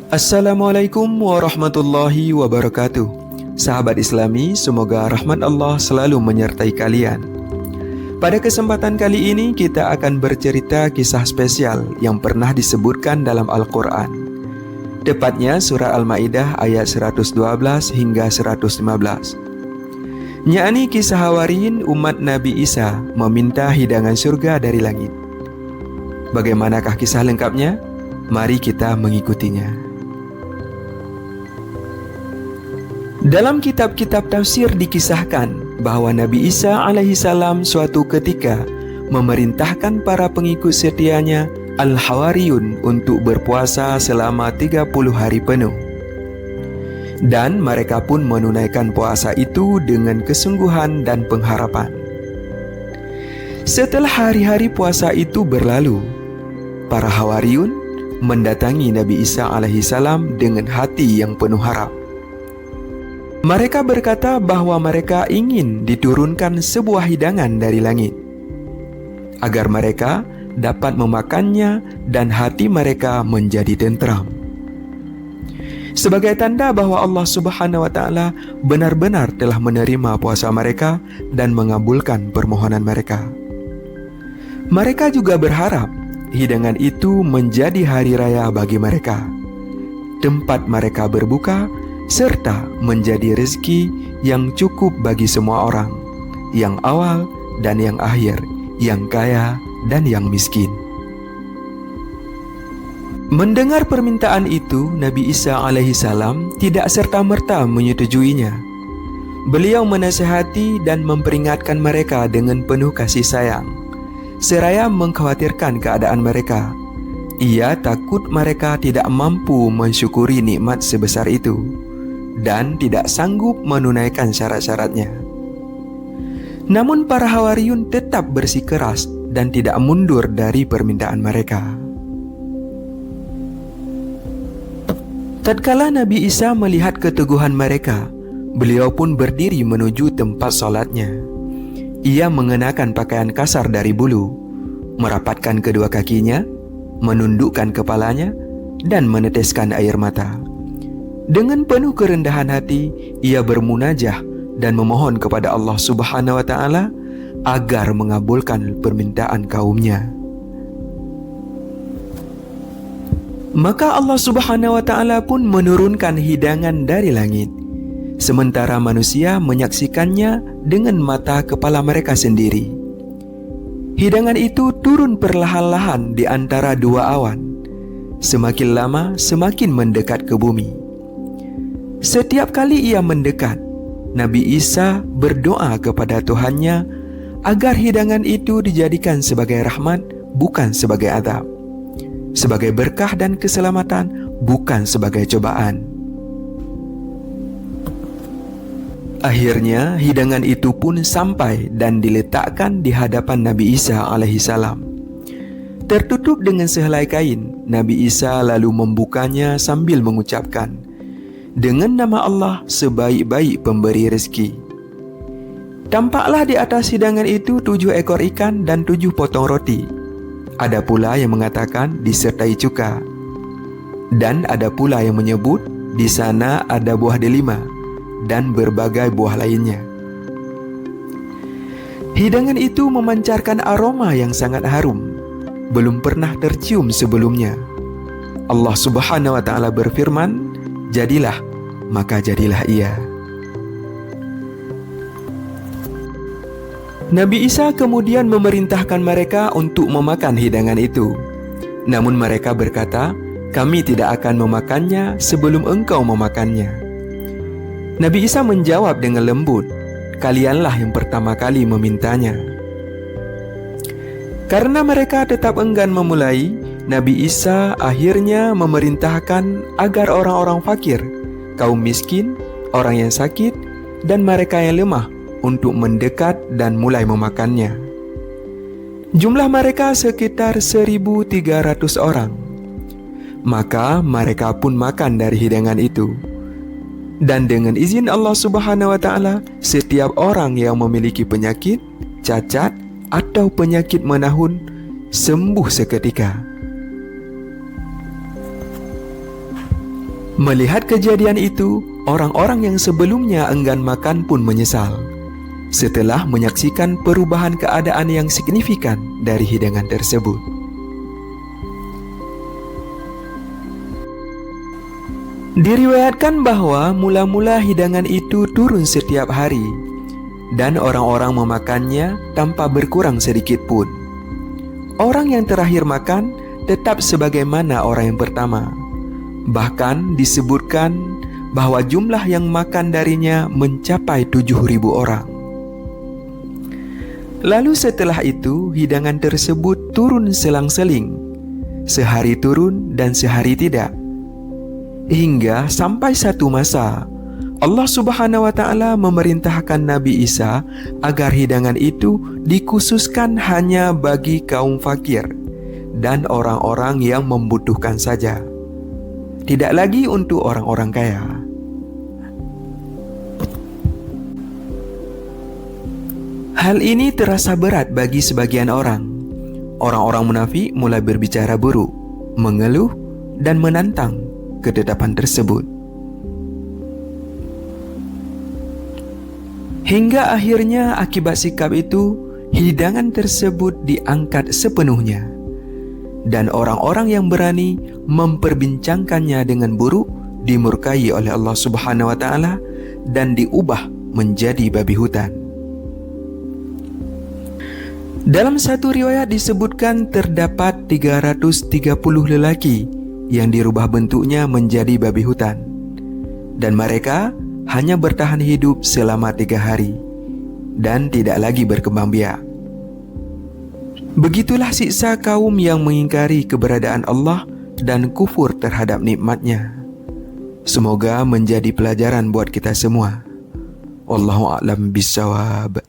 Assalamualaikum warahmatullahi wabarakatuh. Sahabat Islami, semoga rahmat Allah selalu menyertai kalian. Pada kesempatan kali ini kita akan bercerita kisah spesial yang pernah disebutkan dalam Al-Quran. Tepatnya surah Al-Maidah ayat 112 hingga 115. Yakni kisah Hawariyin umat Nabi Isa meminta hidangan surga dari langit. Bagaimanakah kisah lengkapnya? Mari kita mengikutinya. Dalam kitab-kitab tafsir dikisahkan bahwa Nabi Isa alaihissalam suatu ketika memerintahkan para pengikut setianya Al-Hawariyun untuk berpuasa selama 30 hari penuh. Dan mereka pun menunaikan puasa itu dengan kesungguhan dan pengharapan. Setelah hari-hari puasa itu berlalu, para Hawariyun mendatangi Nabi Isa alaihissalam dengan hati yang penuh harap. Mereka berkata bahwa mereka ingin diturunkan sebuah hidangan dari langit, agar mereka dapat memakannya dan hati mereka menjadi tentram. Sebagai tanda bahwa Allah Subhanahu wa Ta'ala benar-benar telah menerima puasa mereka dan mengabulkan permohonan mereka. Mereka juga berharap hidangan itu menjadi hari raya bagi mereka, tempat mereka berbuka, serta menjadi rezeki yang cukup bagi semua orang, yang awal dan yang akhir, yang kaya dan yang miskin. Mendengar permintaan itu, Nabi Isa alaihissalam tidak serta-merta menyetujuinya. Beliau menasihati dan memperingatkan mereka dengan penuh kasih sayang, seraya mengkhawatirkan keadaan mereka. Ia takut mereka tidak mampu mensyukuri nikmat sebesar itu dan tidak sanggup menunaikan syarat-syaratnya. Namun para Hawariyun tetap bersikeras dan tidak mundur dari permintaan mereka. Tatkala Nabi Isa melihat keteguhan mereka, beliau pun berdiri menuju tempat sholatnya. Ia mengenakan pakaian kasar dari bulu, merapatkan kedua kakinya, menundukkan kepalanya, dan meneteskan air mata. Dengan penuh kerendahan hati, ia bermunajah dan memohon kepada Allah Subhanahu wa Ta'ala agar mengabulkan permintaan kaumnya. Maka Allah Subhanahu wa Ta'ala pun menurunkan hidangan dari langit, sementara manusia menyaksikannya dengan mata kepala mereka sendiri. Hidangan itu turun perlahan-lahan di antara dua awan. Semakin lama, semakin mendekat ke bumi. Setiap kali ia mendekat, Nabi Isa berdoa kepada Tuhannya agar hidangan itu dijadikan sebagai rahmat, bukan sebagai azab, sebagai berkah dan keselamatan, bukan sebagai cobaan. Akhirnya hidangan itu pun sampai dan diletakkan di hadapan Nabi Isa alaihissalam. Tertutup dengan sehelai kain, Nabi Isa lalu membukanya sambil mengucapkan, "Dengan nama Allah sebaik-baik pemberi rezeki." Tampaklah di atas hidangan itu 7 ekor ikan dan 7 potong roti. Ada pula yang mengatakan disertai cuka, dan ada pula yang menyebut di sana ada buah delima dan berbagai buah lainnya. Hidangan itu memancarkan aroma yang sangat harum, belum pernah tercium sebelumnya. Allah Subhanahu wa Ta'ala berfirman, "Jadilah, maka jadilah ia." Nabi Isa kemudian memerintahkan mereka untuk memakan hidangan itu. Namun mereka berkata, "Kami tidak akan memakannya sebelum engkau memakannya." Nabi Isa menjawab dengan lembut, "Kalianlah yang pertama kali memintanya." Karena mereka tetap enggan memulai, Nabi Isa akhirnya memerintahkan agar orang-orang fakir, kaum miskin, orang yang sakit, dan mereka yang lemah untuk mendekat dan mulai memakannya. Jumlah mereka sekitar 1.300 orang. Maka mereka pun makan dari hidangan itu. Dan dengan izin Allah Subhanahu wa Ta'ala, setiap orang yang memiliki penyakit, cacat, atau penyakit menahun sembuh seketika. Melihat kejadian itu, orang-orang yang sebelumnya enggan makan pun menyesal setelah menyaksikan perubahan keadaan yang signifikan dari hidangan tersebut. Diriwayatkan bahwa mula-mula hidangan itu turun setiap hari dan orang-orang memakannya tanpa berkurang sedikit pun. Orang yang terakhir makan tetap sebagaimana orang yang pertama. Bahkan disebutkan bahwa jumlah yang makan darinya mencapai 7.000 orang. Lalu setelah itu, hidangan tersebut turun selang-seling. Sehari turun dan sehari tidak. Hingga sampai satu masa, Allah Subhanahu wa Ta'ala memerintahkan Nabi Isa agar hidangan itu dikhususkan hanya bagi kaum fakir dan orang-orang yang membutuhkan saja, tidak lagi untuk orang-orang kaya. Hal ini terasa berat bagi sebagian orang. Orang-orang munafik mulai berbicara buruk, mengeluh, dan menantang ketetapan tersebut. Hingga akhirnya akibat sikap itu, hidangan tersebut diangkat sepenuhnya. Dan orang-orang yang berani memperbincangkannya dengan buruk dimurkai oleh Allah Subhanahu wa Ta'ala dan diubah menjadi babi hutan. Dalam satu riwayat disebutkan terdapat 330 lelaki yang dirubah bentuknya menjadi babi hutan, dan mereka hanya bertahan hidup selama 3 hari dan tidak lagi berkembang biak. Begitulah siksa kaum yang mengingkari keberadaan Allah dan kufur terhadap nikmat-Nya. Semoga menjadi pelajaran buat kita semua. Wallahu a'lam bishawab.